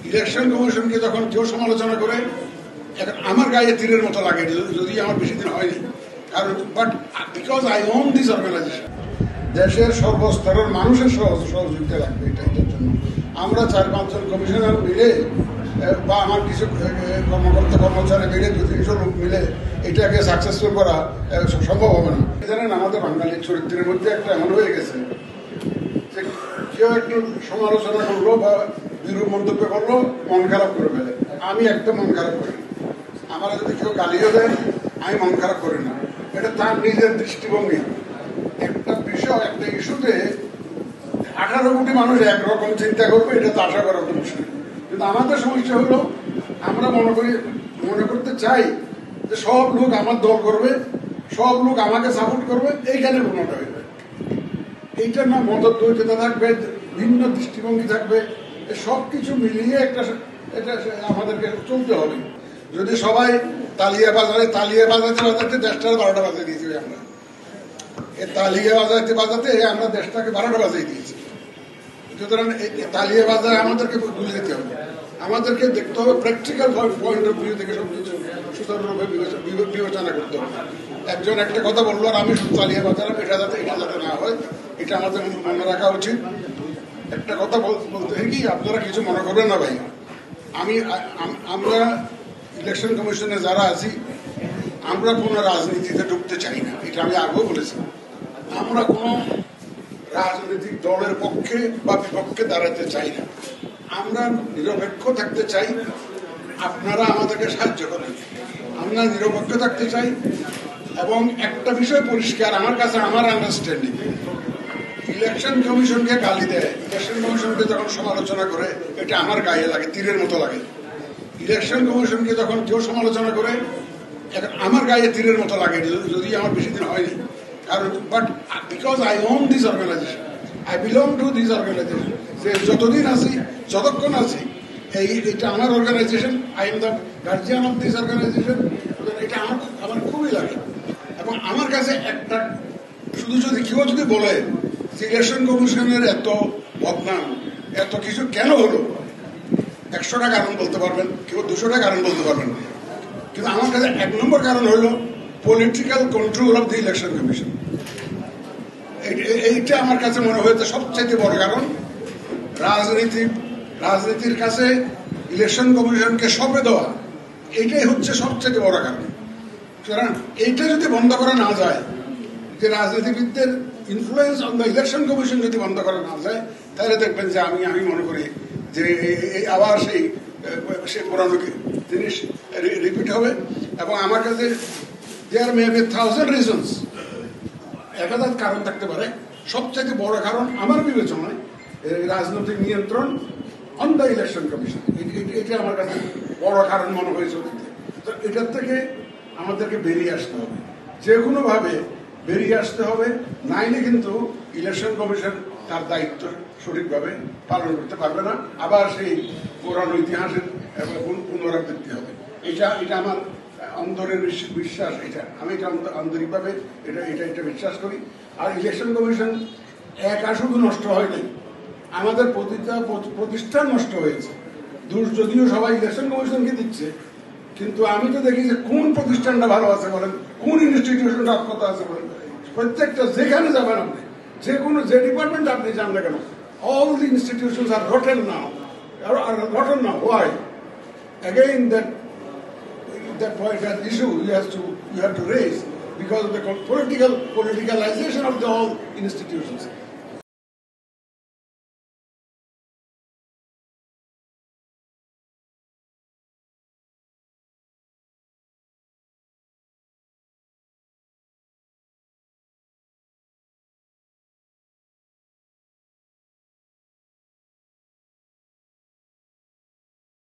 Election কমিশনকে যখন কেউ সমালোচনা করে এখন আমার গায়ে তীরের মতো লাগে, যদি আমার বেশি দিন হয়নি। কারণ but because I own this organisation, দেশের সর্বস্তরের মানুষের সহযোগিতা লাগবে এটার জন্য। আমরা 4-5 জন কমিশনার মিলে বা আমার কিছু কর্মকর্তা কর্মচারী মিলে 2-300 লোক মিলে এটাকে সাকসেসফুল করা সম্ভব হবে না। জানেন, আমাদের বাঙালির চরিত্রের মধ্যে একটা এমন হয়ে গেছে যে কেউ একটু সমালোচনা করলো বা বিরূপ মন্তব্য করলো, মন খারাপ করে ফেলে। আমি একটা মন খারাপ করি না। আমার যদি কেউ গালিও দেয়, আমি মন খারাপ করি না। এটা তার নিজের দৃষ্টিভঙ্গি। একটা বিষয়, একটা ইস্যুতে 18 কোটি মানুষ একরকম চিন্তা করবে, এটা তো আশা করার কোনো বিষয়। কিন্তু আমাদের সমস্যা হলো আমরা মনে করতে চাই যে সব লোক আমার দল করবে, সব লোক আমাকে সাপোর্ট করবে, এইখানে প্রমাণটা হয়ে যায়। এইটা না মতদ্বৈততা থাকবে, ভিন্ন দৃষ্টিভঙ্গি থাকবে, সব কিছু মিলিয়ে এটা আমাদেরকে চলতে হবে। যদি সবাই তালিয়া বাজাতে দেশটার 12টা বাজিয়ে দিয়েছি আমরা। এই তালিয়া বাজাতে আমরা দেশটাকে 12টা বাজিয়ে দিয়েছি। সুতরাং তালিয়া বাজারে আমাদেরকে বুঝে দিতে হবে, আমাদেরকে দেখতে হবে প্র্যাকটিক্যাল পয়েন্ট অফ ভিউ থেকে সবকিছু সুতরাংভাবে বিবেচনা করতে হবে। একজন একটা কথা বললো আর আমি শুধু তালিয়া বাজালাম, এটা যাতে না হয়, এটা আমাদের মনে রাখা উচিত। একটা কথা বলতে কি, আপনারা কিছু মনে করবেন না ভাই, আমরা ইলেকশন কমিশনে যারা আছি, আমরা কোনো রাজনীতিতে ঢুকতে চাই না। এটা আমি আগেও বলেছি। আমরা কোনো রাজনৈতিক দলের পক্ষে বা বিপক্ষে দাঁড়াতে চাই না। আমরা নিরপেক্ষ থাকতে চাই, আপনারা আমাদেরকে সাহায্য করেন। আমরা নিরপেক্ষ থাকতে চাই। এবং একটা বিষয় পরিষ্কার আমার কাছে, আমার আন্ডারস্ট্যান্ডিং, ইলেকশন কমিশনকে গালি দেয়, ইলেকশন কমিশনকে যখন সমালোচনা করে, এটা আমার গায়ে লাগে, তীরের মতো লাগে। ইলেকশন কমিশনকে যখন কেউ সমালোচনা করে, এখন আমার গায়ে তীরের মতো লাগে, যদি আমার বেশি দিন হয়নি। কারণ but because I own this organisation, I belong to this organisation, যে যতদিন আছি, যতক্ষণ আছি, এটা আমার organisation, I am the guardian of this organisation. এটা আমার খুবই লাগে। এবং আমার কাছে একটা শুধু কেউ যদি বলে যে ইলেকশন কমিশনের এত বদনাম, এত কিছু কেন হলো, 100টা কারণ বলতে পারবেন, কেউ 200টা কারণ বলতে পারবেন। কিন্তু আমার কাছে 1 নম্বর কারণ হলো political control of the election commission. এইটা আমার কাছে মনে হয়েছে সবচেয়ে বড় কারণ। রাজনীতির কাছে ইলেকশন কমিশনকে সঁপে দেওয়া, এইটাই হচ্ছে সবচেয়ে বড় কারণ। সুতরাং এইটা যদি বন্ধ করা না যায়, যে রাজনীতিবিদদের influence on the election commission যদি বন্ধ করা না যায়, তাহলে দেখবেন যে আমি মনে করি যে আবার সেই পুরানো জিনিস রিপিট হবে। এবং আমার কাছে দেয়ার মে বি 1000 রিজনস, 1000 কারণ থাকতে পারে। সবচেয়ে বড় কারণ আমার বিবেচনায় রাজনৈতিক নিয়ন্ত্রণ অন দ্য ইলেকশন কমিশন, এটা আমার কাছে বড় কারণ মনে হয়েছে। তো এটার থেকে আমাদেরকে বেরিয়ে আসতে হবে, যে কোনোভাবে বেরিয়ে আসতে হবে, নাইলে কিন্তু ইলেকশন কমিশন তার দায়িত্ব সঠিকভাবে পালন করতে পারবে না। আবার সেই পুরানো ইতিহাসের পুনরাবৃত্তি হবে। এটা আমার অন্তরের বিশ্বাস। আমি এটা আন্তরিকভাবে এটা বিশ্বাস করি। আর ইলেকশন কমিশন একা শুধু নষ্ট হয়নি, আমাদের প্রতিষ্ঠান নষ্ট হয়েছে। দোষ যদিও সবাই ইলেকশন কমিশনকে দিচ্ছে, কিন্তু আমি তো দেখি যে কোন প্রতিষ্ঠানটা ভালো আছে বলেন, কোন ইনস্টিটিউশনটা অক্ষত আছে বলেন। প্রত্যেকটা যেখানে যাবেন আপনি, যে ডিপার্টমেন্ট আপনি যান না কেন, all the institutions are rotten now. Why? Again, that point, that issue you have to raise because of the politicalization of the all institutions.